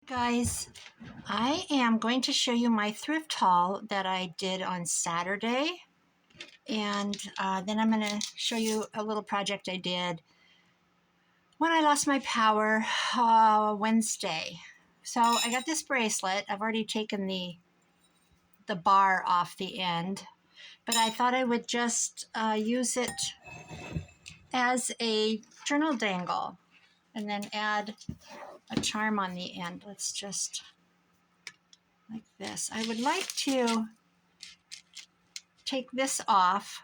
Guys, I am going to show you my thrift haul that I did on Saturday, and then I'm going to show you a little project I did when I lost my power Wednesday. So I got this bracelet. I've already taken the bar off the end, but I thought I would just use it as a journal dangle and then add a charm on the end. Let's just like this. I would like to take this off,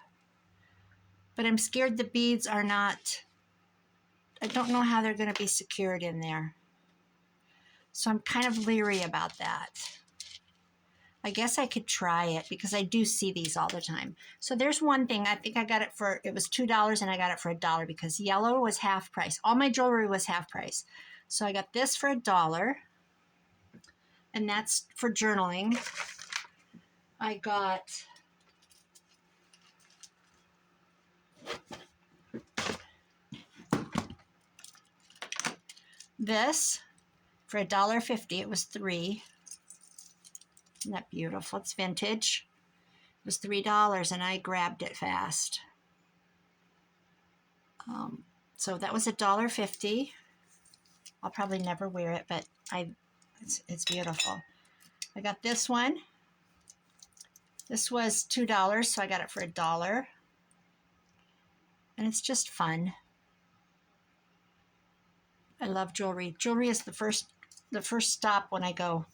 but I'm scared the beads are not, I don't know how they're going to be secured in there. So I'm kind of leery about that. I guess I could try it because I do see these all the time. So there's one thing. I think I got it for, it was $2 and I got it for $1 because yellow was half price. All my jewelry was half price. So I got this for $1, and that's for journaling. I got this for $1.50. It was 3. Isn't that beautiful? It's vintage. It was $3 and I grabbed it fast. So that was $1.50. I'll probably never wear it, but it's beautiful. I got this one. This was $2, so I got it for $1. And it's just fun. I love jewelry. Jewelry is the first stop when I go.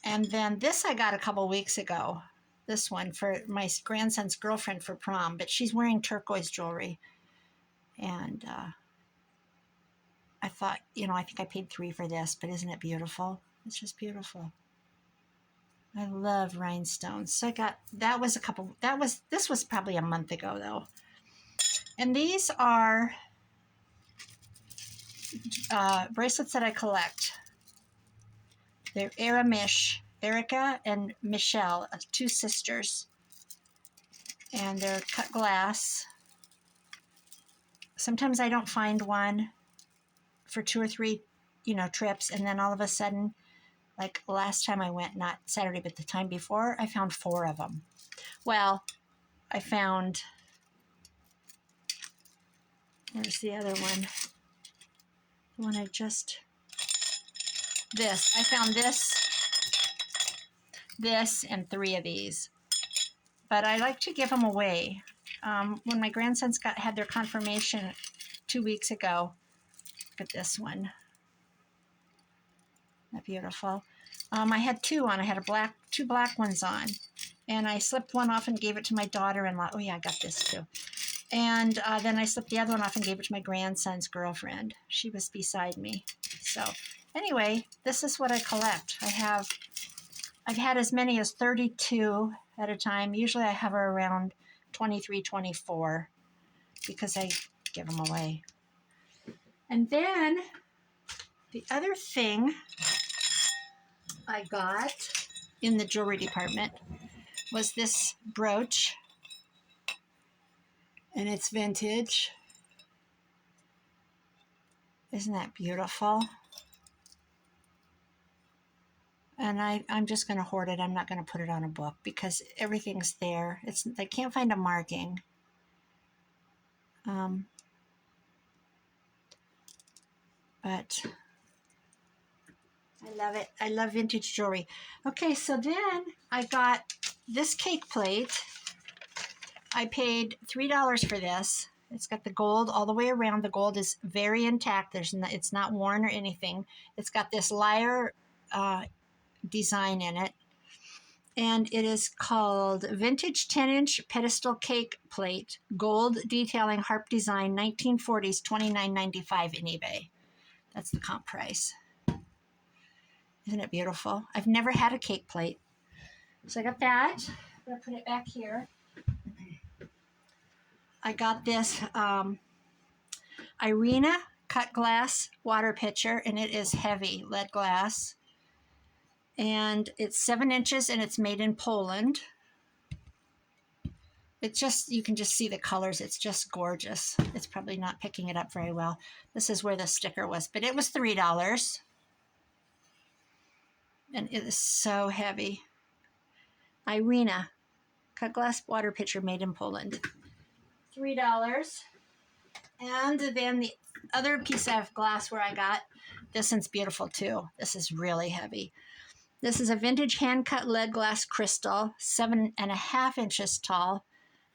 And then this I got a couple weeks ago. This one for my grandson's girlfriend for prom, but she's wearing turquoise jewelry. And I thought, I think I paid $3 for this, but isn't it beautiful? It's just beautiful. I love rhinestones. So I got, this was probably a month ago though. And these are bracelets that I collect. They're Erica and Michelle, 2 sisters. And they're cut glass. Sometimes I don't find one for 2 or 3, trips. And then all of a sudden, like last time I went, not Saturday, but the time before, I found 4 of them. Well, I found, where's the other one? The one I just, this. I found this, and 3 of these. But I like to give them away. When my grandsons had their confirmation 2 weeks ago, look at this one. Isn't that beautiful? I had 2 on. I had 2 black ones on. And I slipped one off and gave it to my daughter-in-law. Oh yeah, I got this too. And then I slipped the other one off and gave it to my grandson's girlfriend. She was beside me. So anyway, this is what I collect. I've had as many as 32 at a time. Usually I hover around 23, 24 because I give them away. And then the other thing I got in the jewelry department was this brooch. And it's vintage. Isn't that beautiful? And I'm just going to hoard it. I'm not going to put it on a book because everything's there. I can't find a marking. But I love it. I love vintage jewelry. Okay, so then I got this cake plate. I paid $3 for this. It's got the gold all the way around. The gold is very intact. It's not worn or anything. It's got this lyre design in it. And it is called Vintage 10-inch Pedestal Cake Plate, Gold Detailing Harp Design, 1940s, $29.95 in eBay. That's the comp price. Isn't it beautiful? I've never had a cake plate. So I got that. I'm going to put it back here. I got this Irina cut glass water pitcher, and it is heavy lead glass. And it's 7 inches, and it's made in Poland. You can just see the colors. It's just gorgeous. It's probably not picking it up very well. This is where the sticker was, but it was $3. and it is so heavy. Irina, cut glass water pitcher made in Poland. $3. And then the other piece of glassware I got, this one's beautiful too. This is really heavy. This is a vintage hand-cut lead glass crystal, 7.5 inches tall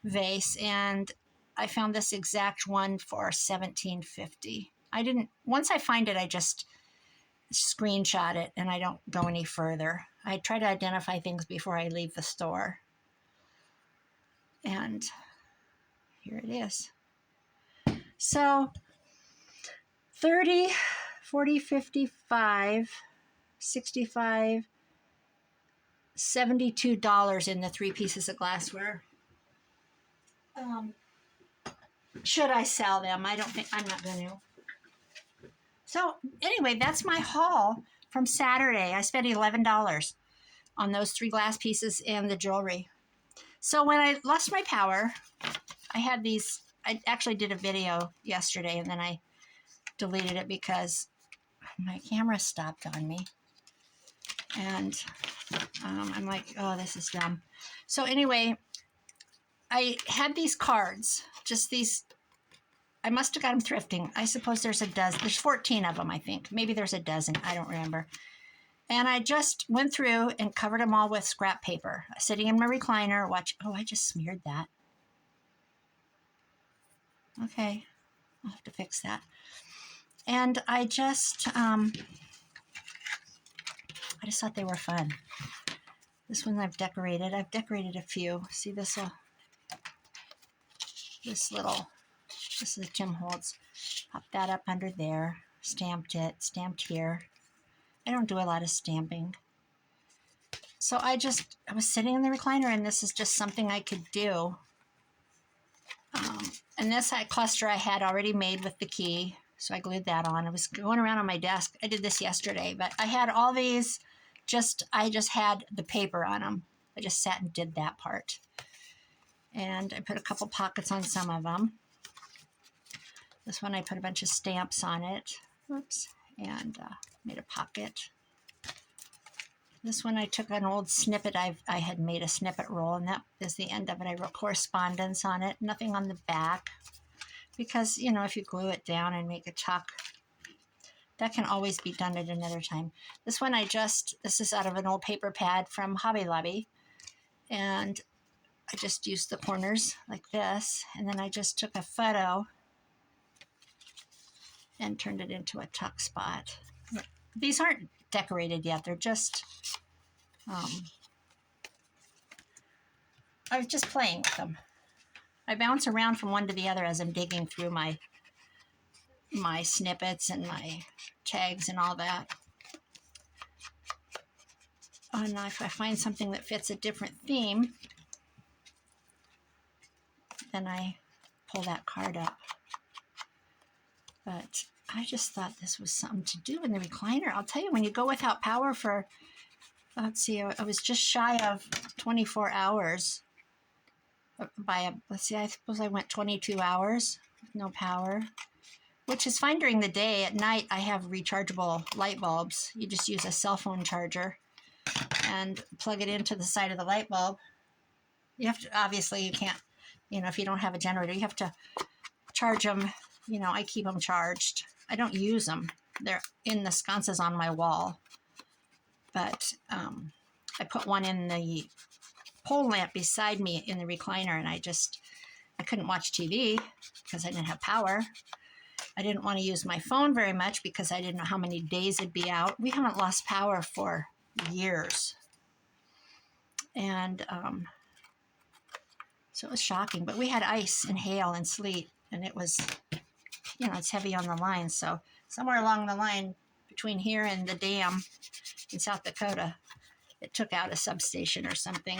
vase, and I found this exact one for $17.50. Once I find it, I just screenshot it and I don't go any further. I try to identify things before I leave the store. And here it is. So 30, 40, 55, 65, $72 in the 3 pieces of glassware. Should I sell them? I don't think, I'm not going to. So anyway, that's my haul from Saturday. I spent $11 on those 3 glass pieces and the jewelry. So when I lost my power, I had these, I actually did a video yesterday and then I deleted it because my camera stopped on me. And I'm like, oh, this is dumb. So anyway, I had these cards, just these, I must have got them thrifting. I suppose there's a dozen, there's 14 of them, I think. Maybe there's a dozen, I don't remember. And I just went through and covered them all with scrap paper. Sitting in my recliner, watch, oh, I just smeared that. Okay, I'll have to fix that. And I just thought they were fun. This one I've decorated a few. See this is a Tim Holtz. Pop that up under there. Stamped it, stamped here. I don't do a lot of stamping. So I was sitting in the recliner and this is just something I could do. And this cluster I had already made with the key. So I glued that on. I was going around on my desk. I did this yesterday, but I had all these, I just had the paper on them. I just sat and did that part. And I put a couple pockets on some of them. This one I put a bunch of stamps on it. Oops. And made a pocket. This one I took an old snippet. I had made a snippet roll, and that is the end of it. I wrote correspondence on it. Nothing on the back. Because, you know, if you glue it down and make a tuck, that can always be done at another time. This one this is out of an old paper pad from Hobby Lobby. And I just used the corners like this. And then I just took a photo and turned it into a tuck spot. These aren't decorated yet. They're just, I was just playing with them. I bounce around from one to the other as I'm digging through my snippets and my tags and all that. And if I find something that fits a different theme, then I pull that card up. But I just thought this was something to do in the recliner. I'll tell you, when you go without power for, let's see, I was just shy of 24 hours. Let's see, I suppose I went 22 hours with no power, which is fine during the day. At night, I have rechargeable light bulbs. You just use a cell phone charger and plug it into the side of the light bulb. You have to, obviously, you can't, you know, if you don't have a generator, you have to charge them. You know, I keep them charged. I don't use them. They're in the sconces on my wall. But I put one in the pole lamp beside me in the recliner, and I couldn't watch TV because I didn't have power. I didn't want to use my phone very much because I didn't know how many days it'd be out. We haven't lost power for years. And so it was shocking. But we had ice and hail and sleet, and it was, you know, it's heavy on the line. So somewhere along the line between here and the dam in South Dakota, it took out a substation or something.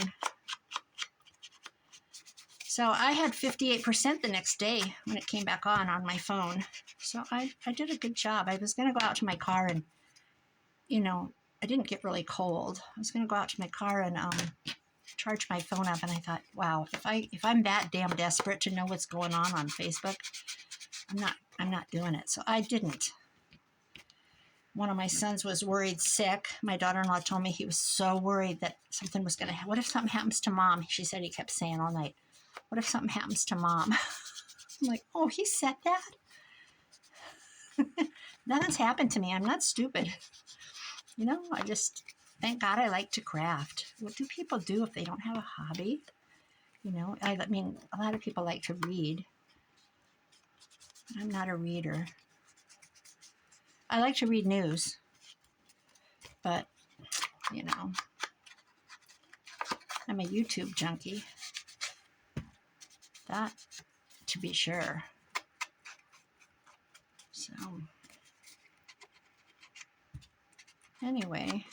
So I had 58% the next day when it came back on my phone. So I did a good job. I was going to go out to my car and, you know, I didn't get really cold. I was going to go out to my car and charge my phone up. And I thought, wow, if I'm that damn desperate to know what's going on Facebook, I'm not doing it. So I didn't. one of my sons was worried sick. My daughter-in-law told me he was so worried that something was going to happen. What if something happens to mom? She said he kept saying all night, what if something happens to mom? I'm like, oh, he said that? Nothing's happened to me. I'm not stupid. You know, I just, thank God I like to craft. What do people do if they don't have a hobby? You know, I mean, a lot of people like to read. But I'm not a reader. I like to read news. But, you know, I'm a YouTube junkie. That, to be sure. So, anyway.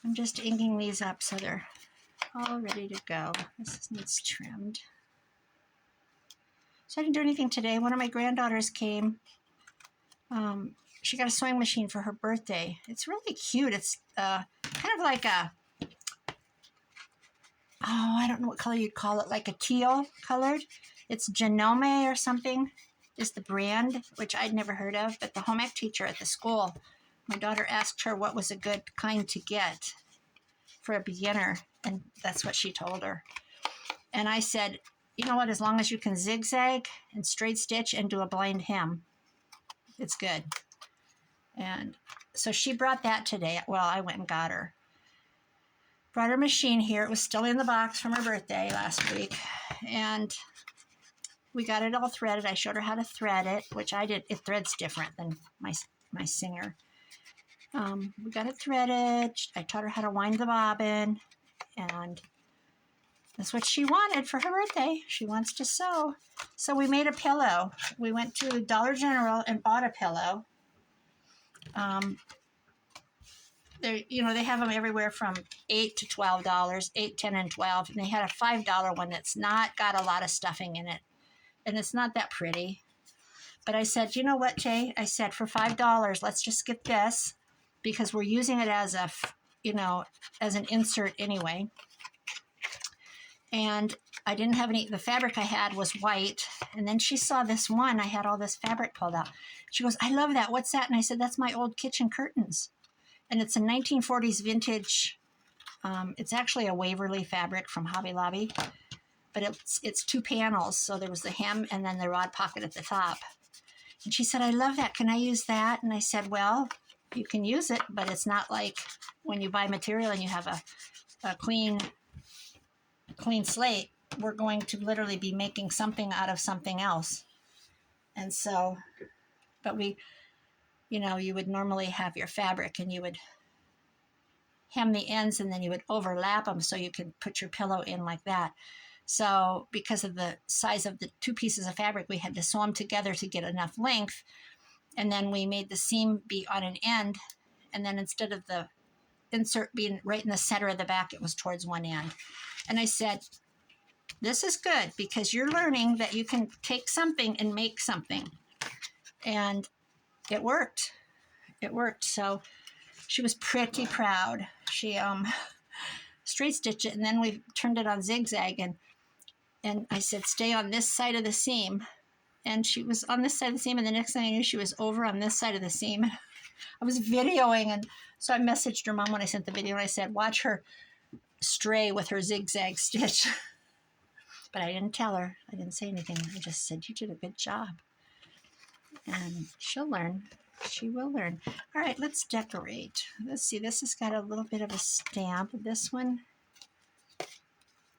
I'm just inking these up so they're all ready to go. This needs trimmed. So I didn't do anything today. One of my granddaughters came. She got a sewing machine for her birthday. It's really cute. It's kind of like a, oh, I don't know what color you'd call it, like a teal colored. It's Genome or something is the brand, which I'd never heard of, but the home ec teacher at the school, my daughter asked her what was a good kind to get for a beginner, and that's what she told her. And I said, you know what, as long as you can zigzag and straight stitch and do a blind hem, it's good. And so she brought that today. Well, I went and got her. Brought her machine here. It was still in the box from her birthday last week. And we got it all threaded. I showed her how to thread it, which I did. It threads different than my Singer. We got it threaded. I taught her how to wind the bobbin. And that's what she wanted for her birthday. She wants to sew. So we made a pillow. We went to Dollar General and bought a pillow. They have them everywhere from $8 to $12, $8, $10, and $12. And they had a $5 one that's not got a lot of stuffing in it. And it's not that pretty. But I said, you know what, Jay? I said, for $5, let's just get this because we're using it as as an insert anyway. And I didn't have any, the fabric I had was white. And then she saw this one, I had all this fabric pulled out. She goes, I love that. What's that? And I said, that's my old kitchen curtains. And it's a 1940s vintage. It's actually a Waverly fabric from Hobby Lobby. But it's 2 panels. So there was the hem and then the rod pocket at the top. And she said, I love that. Can I use that? And I said, well, you can use it, but it's not like when you buy material and you have a clean slate. We're going to literally be making something out of something else. And so, but you would normally have your fabric and you would hem the ends and then you would overlap them so you could put your pillow in like that. So because of the size of the 2 pieces of fabric, we had to sew them together to get enough length. And then we made the seam be on an end. And then instead of the insert being right in the center of the back, it was towards one end. And I said, this is good because you're learning that you can take something and make something. And it worked. It worked. So she was pretty proud. She straight stitched it and then we turned it on zigzag and I said, stay on this side of the seam. And she was on this side of the seam and the next thing I knew she was over on this side of the seam. I was videoing and so I messaged her mom when I sent the video and I said, watch her stray with her zigzag stitch. But I didn't tell her. I didn't say anything. I just said, you did a good job. And she'll learn. She will learn. All right, let's decorate. Let's see. This has got a little bit of a stamp. This one.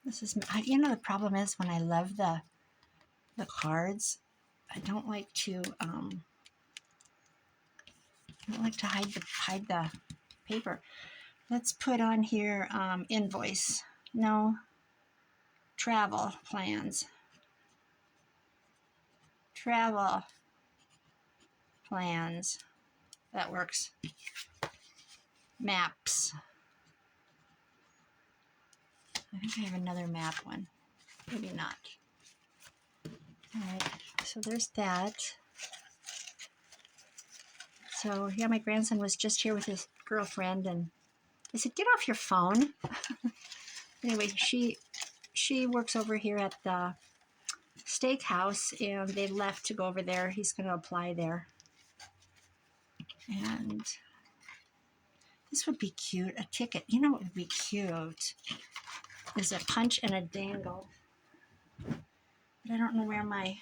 This is, the problem is when I love the cards, I don't like to hide the paper. Let's put on here invoice. No. Travel plans. Travel plans. That works. Maps. I think I have another map one. Maybe not. All right. So there's that. So yeah, my grandson was just here with his girlfriend and I said, get off your phone. Anyway, she works over here at the steakhouse, and they left to go over there. He's going to apply there. And this would be cute. A ticket. You know what would be cute? Is a punch and a dangle. But I don't know where my...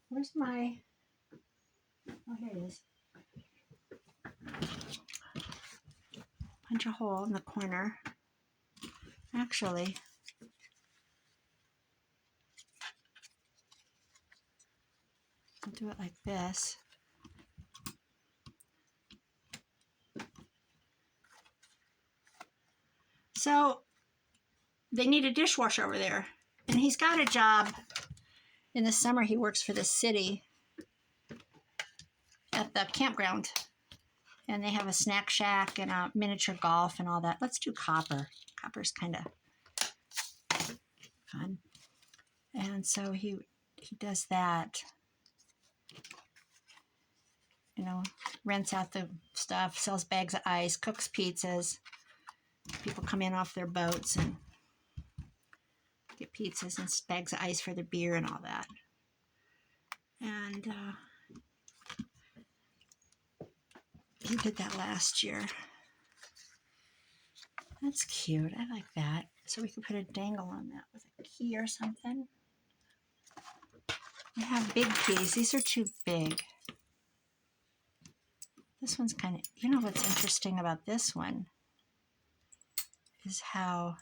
Where's my... Oh, here it is. Punch a hole in the corner. Actually, I'll do it like this. So they need a dishwasher over there. And he's got a job. In the summer, he works for the city at the campground. And they have a snack shack and a miniature golf and all that. Let's do copper. Copper's kind of fun. And so he does that. You know, rents out the stuff, sells bags of ice, cooks pizzas. People come in off their boats and get pizzas and bags of ice for their beer and all that. And he did that last year. That's cute. I like that. So we could put a dangle on that with a key or something. We have big keys. These are too big. This one's kind of, you know what's interesting about this one is how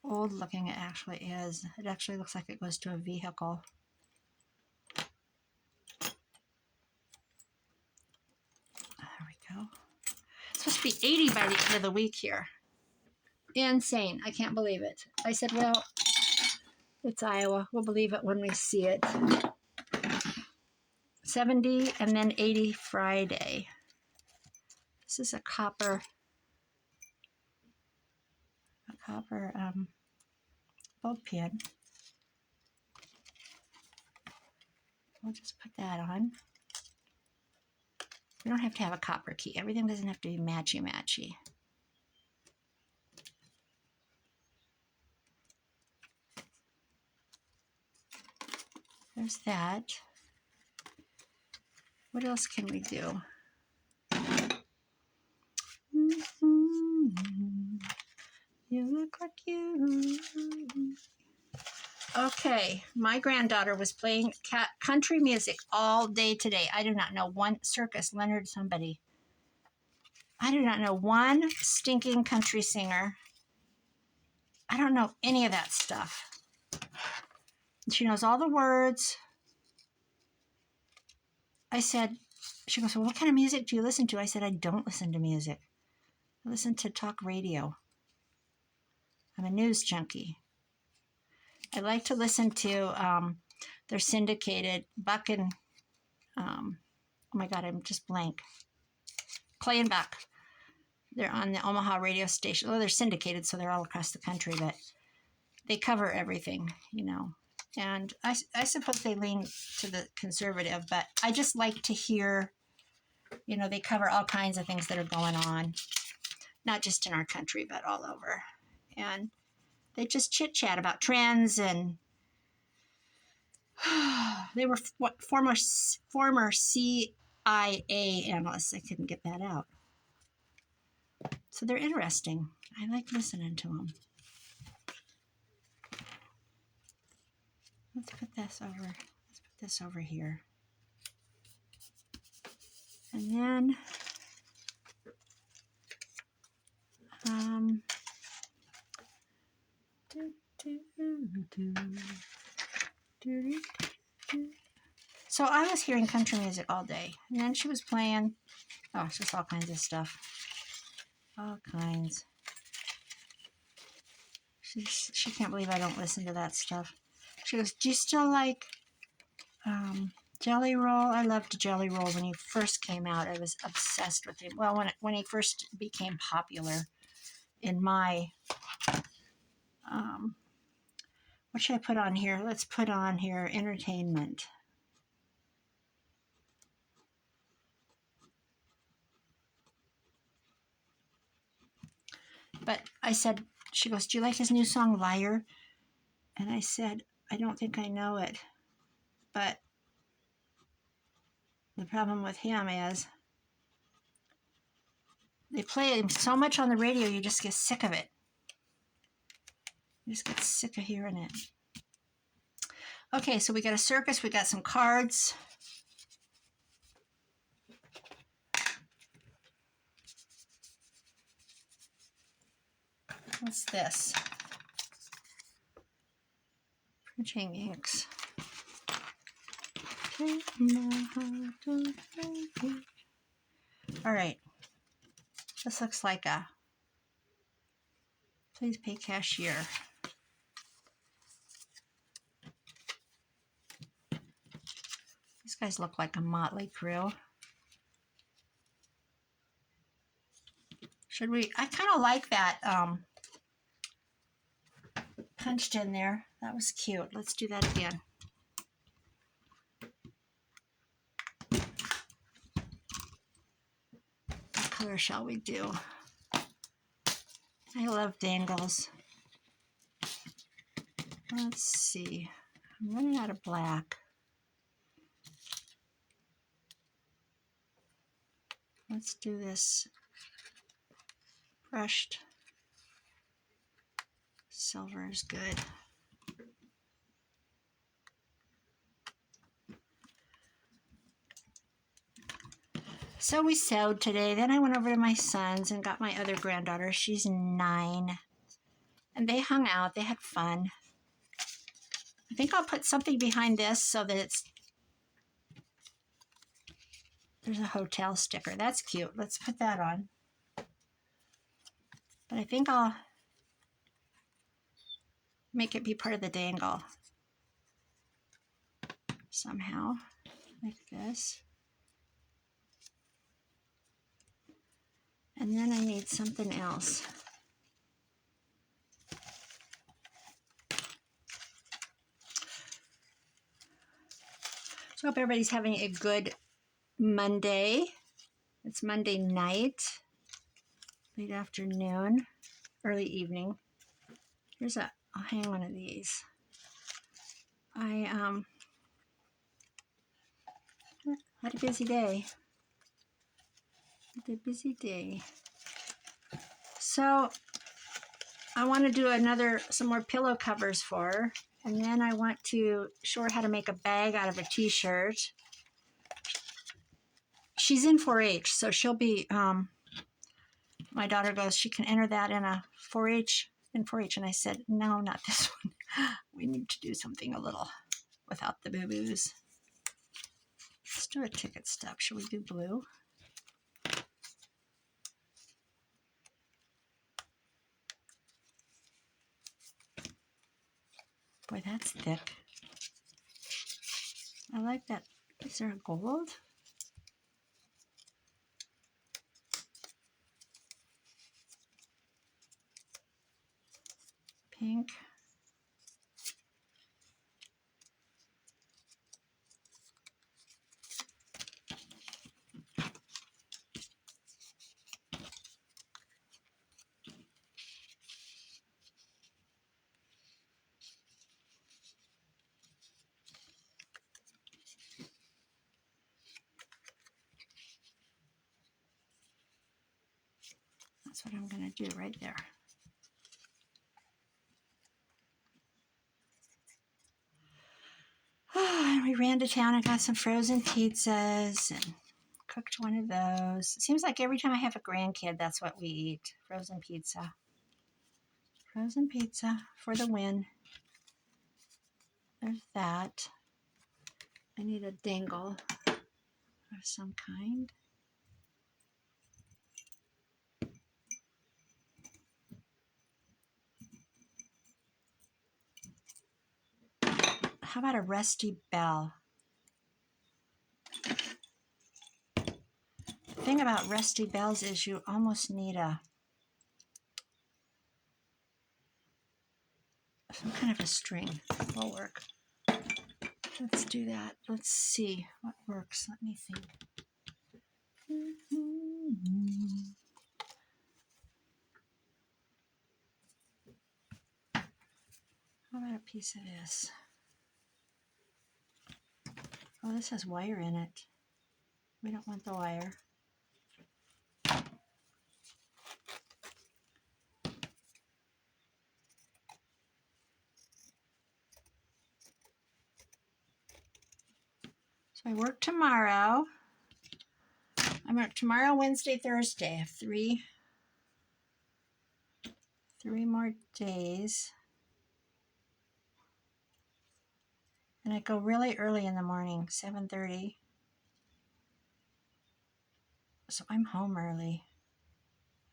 old looking it actually is. It actually looks like it goes to a vehicle. There we go. It's supposed to be 80 by the end of the week here. Insane. I can't believe it. I said, well, it's Iowa. We'll believe it when we see it. 70 and then 80 Friday. This is a copper bulb pin. We'll just put that on. We don't have to have a copper key. Everything doesn't have to be matchy-matchy. There's that. What else can we do? You look like you. Okay, my granddaughter was playing country music all day today. I do not know one circus, Leonard somebody. I do not know one stinking country singer. I don't know any of that stuff. She knows all the words. I said, she goes, well, what kind of music do you listen to? I said, I don't listen to music. I listen to talk radio. I'm a news junkie. I like to listen to their syndicated, Buck and, oh my God, I'm just blank. Clay and Buck. They're on the Omaha radio station. Well, they're syndicated, so they're all across the country, but they cover everything, you know. And I suppose they lean to the conservative, but I just like to hear, you know, they cover all kinds of things that are going on, not just in our country, but all over. And they just chit-chat about trends, and they were former CIA analysts. I couldn't get that out. So they're interesting. I like listening to them. Let's put this over here. And then so I was hearing country music all day, and then she was playing, oh, just all kinds of stuff. All kinds. She can't believe I don't listen to that stuff. She goes, do you still like Jelly Roll? I loved Jelly Roll when he first came out. I was obsessed with him. Well, when he first became popular in my, what should I put on here? Let's put on here entertainment. But I said, she goes, do you like his new song, Liar? And I said, I don't think I know it. But the problem with him is they play him so much on the radio, you just get sick of it. You just get sick of hearing it. Okay, so we got a circus, we got some cards. What's this? Printing inks. All right. This looks like a please pay cashier. These guys look like a motley crew. Should we? I kind of like that punched in there. That was cute. Let's do that again. What color shall we do? I love dangles. Let's see. I'm running out of black. Let's do this brushed. Silver is good. So we sewed today. Then I went over to my son's and got my other granddaughter. She's 9. And they hung out. They had fun. I think I'll put something behind this so that there's a hotel sticker. That's cute. Let's put that on. But I think I'll make it be part of the dangle somehow, like this. And then I need something else. So I hope everybody's having a good Monday. It's Monday night, late afternoon, early evening. I'll hang one of these. I had a busy day. So I want to do some more pillow covers for her. And then I want to show her how to make a bag out of a t-shirt. She's in 4-H, so she'll be, my daughter goes, she can enter that in a 4-H, and I said, no, not this one. We need to do something a little without the boo-boos. Let's do a ticket stub. Should we do blue? Boy, that's thick. I like that. Is there a gold? Pink. That's what I'm going to do right there. Oh, and we ran to town and got some frozen pizzas and cooked one of those. It seems like every time I have a grandkid, that's what we eat. Frozen pizza. Frozen pizza for the win. There's that. I need a dangle of some kind. How about a rusty bell? The thing about rusty bells is you almost need some kind of a string. Will work. Let's do that. Let's see what works. Let me think. How about a piece of this? Oh, this has wire in it. We don't want the wire. So I work tomorrow. I work tomorrow, Wednesday, Thursday. I have three more days. And I go really early in the morning, 7:30. So I'm home early.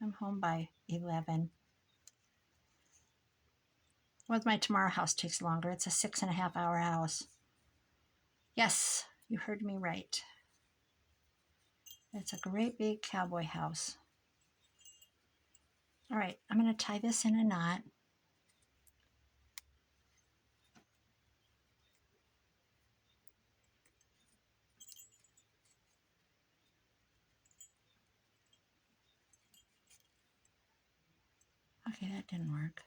I'm home by 11. Well, my tomorrow house takes longer. It's a 6.5 hour house. Yes, you heard me right. It's a great big cowboy house. All right, I'm going to tie this in a knot. Okay, that didn't work.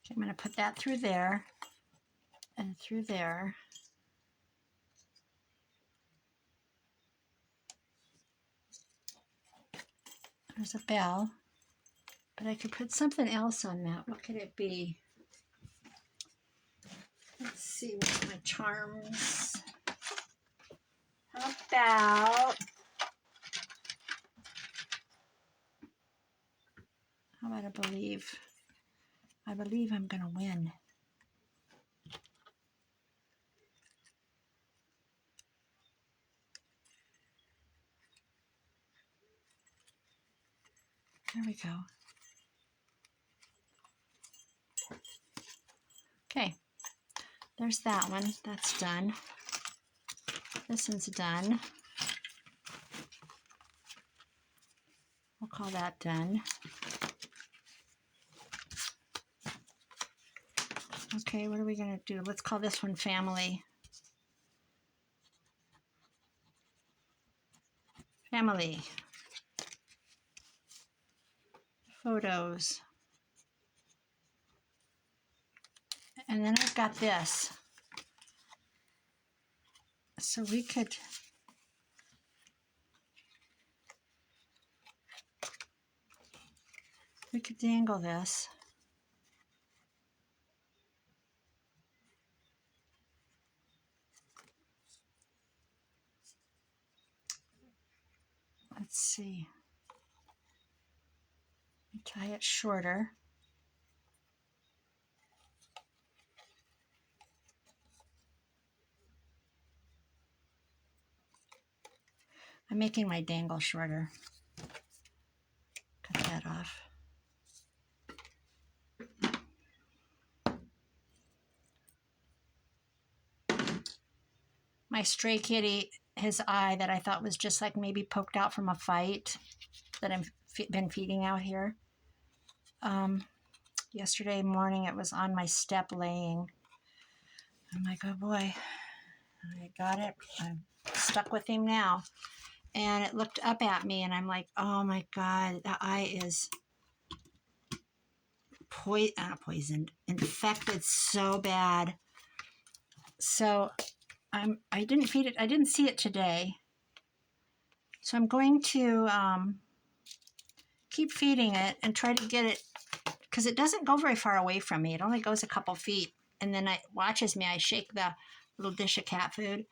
Okay, I'm going to put that through there and through there. There's a bell, but I could put something else on that. What could it be? Let's see what my charms. How about I believe? I believe I'm going to win. There we go. Okay, there's that one. That's done. This one's done. We'll call that done. Okay, what are we going to do? Let's call this one family. Family. Photos. And then I've got this. So we could dangle this. Let's see. Tie it shorter. I'm making my dangle shorter. Cut that off. My stray kitty, his eye that I thought was just like maybe poked out from a fight that I've been feeding out here. Yesterday morning it was on my step laying. I'm like, oh boy, I got it. I'm stuck with him now. And it looked up at me and I'm like, oh my God, the eye is poisoned, infected so bad. So I didn't feed it. I didn't see it today. So I'm going to keep feeding it and try to get it, because it doesn't go very far away from me. It only goes a couple feet. And then it watches me. I shake the little dish of cat food.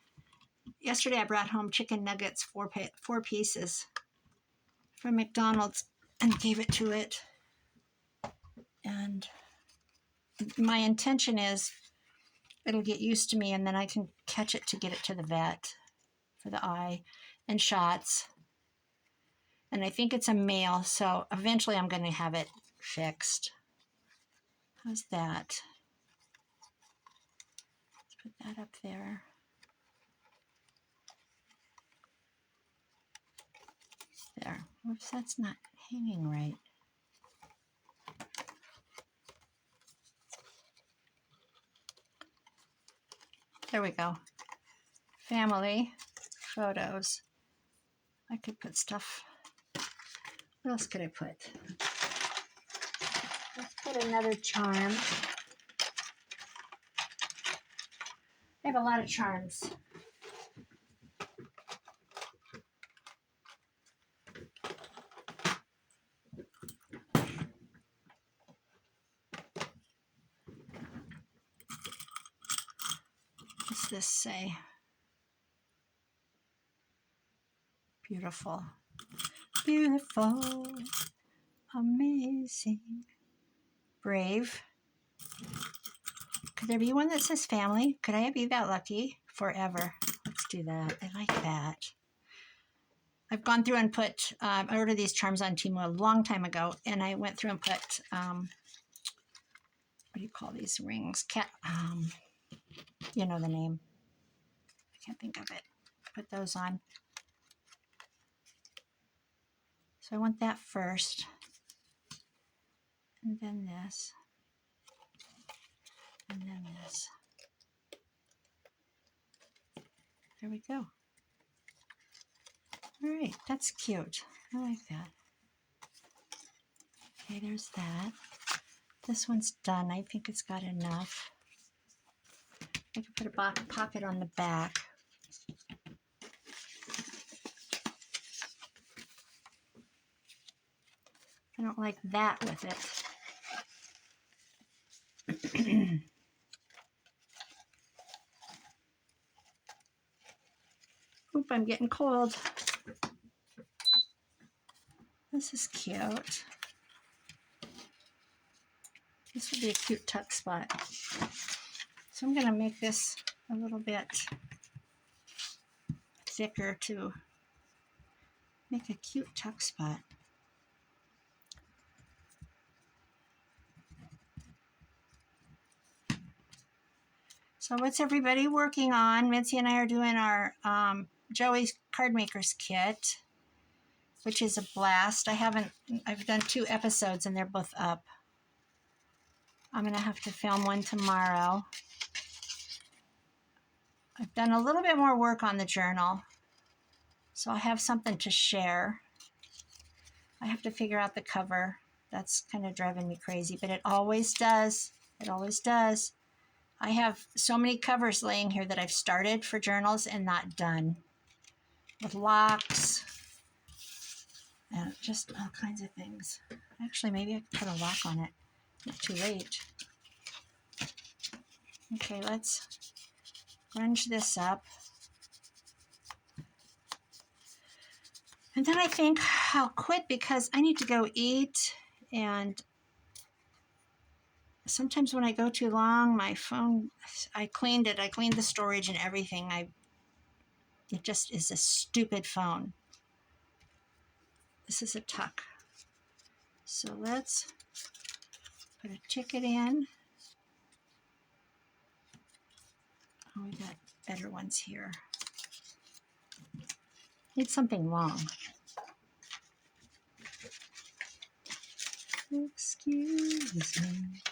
Yesterday I brought home chicken nuggets, four pieces from McDonald's, and gave it to it. And my intention is it'll get used to me and then I can catch it to get it to the vet for the eye and shots. And I think it's a male, so eventually I'm going to have it fixed. How's that? Let's put that up there. There. Whoops, that's not hanging right. There we go. Family photos. I could put stuff. What else could I put? Let's put another charm. I have a lot of charms. What's this say? Beautiful. Beautiful. Amazing. Brave. Could there be one that says family? Could I be that lucky? Forever. Let's do that. I like that. I've gone through and put, I ordered these charms on Temu a long time ago, and I went through and put, what do you call these rings? You know the name. I can't think of it. Put those on. So I want that first. And then this. And then this. There we go. All right, that's cute. I like that. Okay, there's that. This one's done. I think it's got enough. I can put a pocket on the back. I don't like that with it. Oop, I'm getting cold. This is cute. This would be a cute tuck spot. So I'm going to make this a little bit thicker to make a cute tuck spot. So what's everybody working on? Mitzi and I are doing our Joey's Card Makers Kit, which is a blast. I've done 2 episodes and they're both up. I'm going to have to film one tomorrow. I've done a little bit more work on the journal, so I have something to share. I have to figure out the cover. That's kind of driving me crazy, but it always does. It always does. I have so many covers laying here that I've started for journals and not done. With locks and just all kinds of things. Actually, maybe I could put a lock on it. Not too late. Okay, let's grunge this up. And then I think I'll quit because I need to go eat, and sometimes when I go too long, my phone, I cleaned the storage and everything. It just is a stupid phone. This is a tuck. So let's put a ticket in. Oh, we got better ones here. Need something long. Excuse me.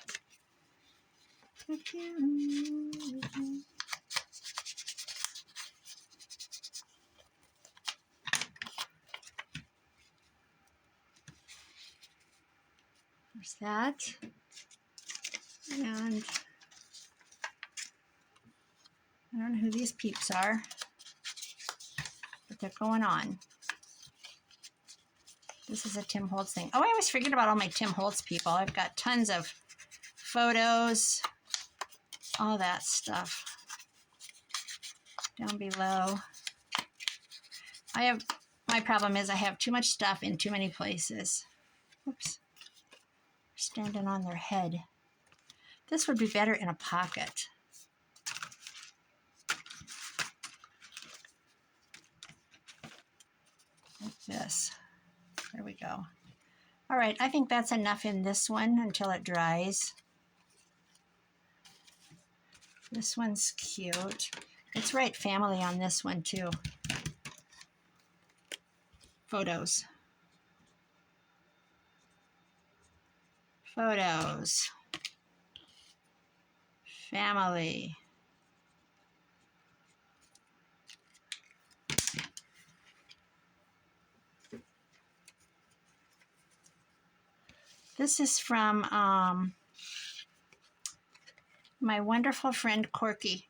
There's that. And I don't know who these peeps are, but they're going on. This is a Tim Holtz thing. Oh, I always forget about all my Tim Holtz people. I've got tons of photos, all that stuff down below. My problem is I have too much stuff in too many places. Oops. Standing on their head. This would be better in a pocket. Like this. There we go. All right, I think that's enough in this one until it dries. This one's cute. It's right family on this one too. Photos. photos, family. This is from my wonderful friend Corky,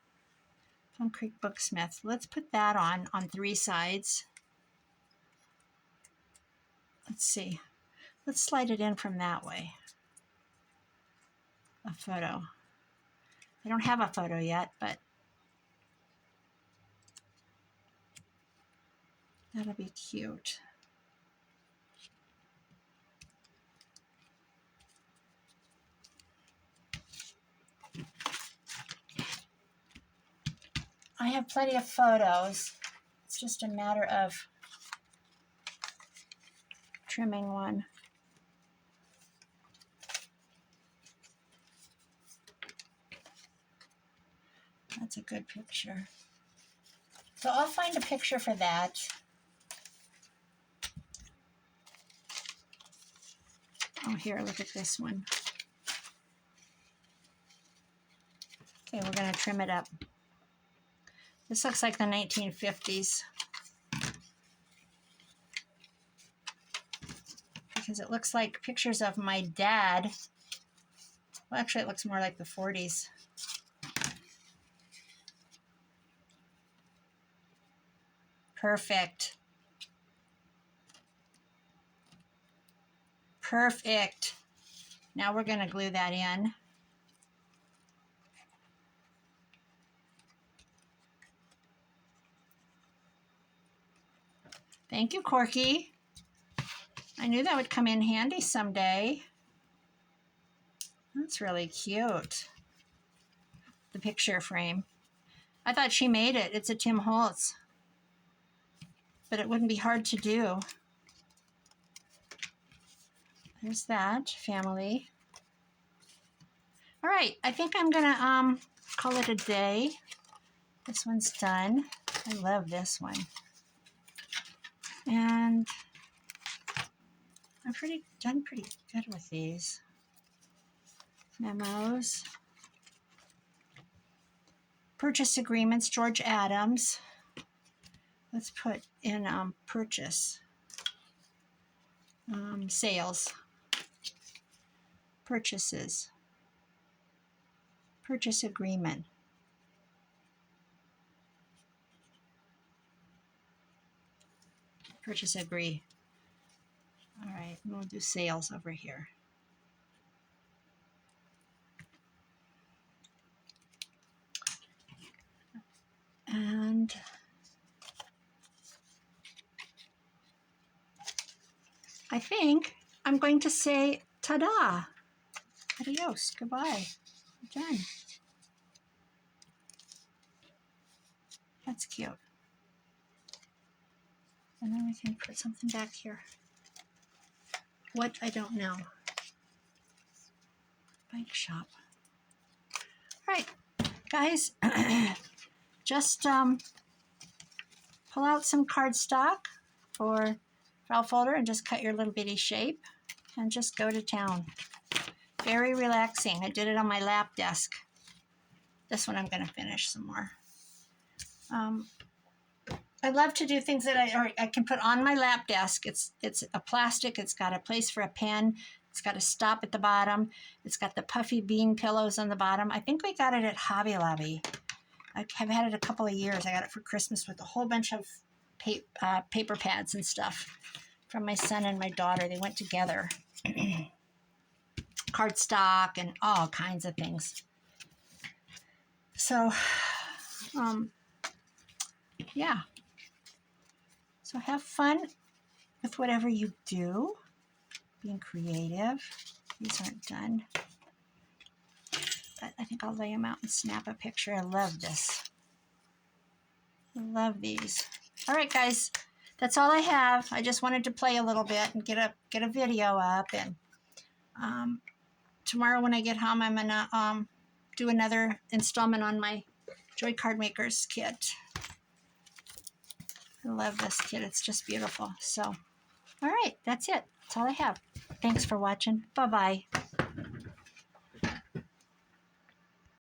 Plum Creek Booksmith. Let's put that on 3 sides. Let's see. Let's slide it in from that way. A photo. I don't have a photo yet, but that'll be cute. I have plenty of photos. It's just a matter of trimming one. That's a good picture. So I'll find a picture for that. Oh, here, look at this one. Okay, we're going to trim it up. This looks like the 1950s. Because it looks like pictures of my dad. Well, actually, it looks more like the 40s. Perfect. Perfect. Now we're going to glue that in. Thank you, Corky. I knew that would come in handy someday. That's really cute. The picture frame. I thought she made it. It's a Tim Holtz. But it wouldn't be hard to do. There's that, family. All right, I think I'm gonna call it a day. This one's done. I love this one. And I'm done pretty good with these. Memos. Purchase agreements, George Adams. Let's put in purchase. Sales. Purchases. Purchase agreement. Purchase agree. All right, we'll do sales over here. And I think I'm going to say ta-da. Adios. Goodbye. I'm done. That's cute. And then we can put something back here. What? I don't know. Bike shop. All right, guys. Just pull out some cardstock or file folder and just cut your little bitty shape and just go to town. Very relaxing. I did it on my lap desk. This one I'm going to finish some more. I love to do things that I can put on my lap desk. It's a plastic. It's got a place for a pen. It's got a stop at the bottom. It's got the puffy bean pillows on the bottom. I think we got it at Hobby Lobby. I have had it a couple of years. I got it for Christmas with a whole bunch of paper pads and stuff from my son and my daughter. They went together. Cardstock and all kinds of things. So, yeah. So have fun with whatever you do. Being creative. These aren't done. But I think I'll lay them out and snap a picture. I love this. I love these. All right, guys. That's all I have. I just wanted to play a little bit and get a video up. And tomorrow when I get home, I'm gonna do another installment on my Joy Card Makers kit. I love this kit. It's just beautiful. So, all right, that's it. That's all I have. Thanks for watching. Bye-bye.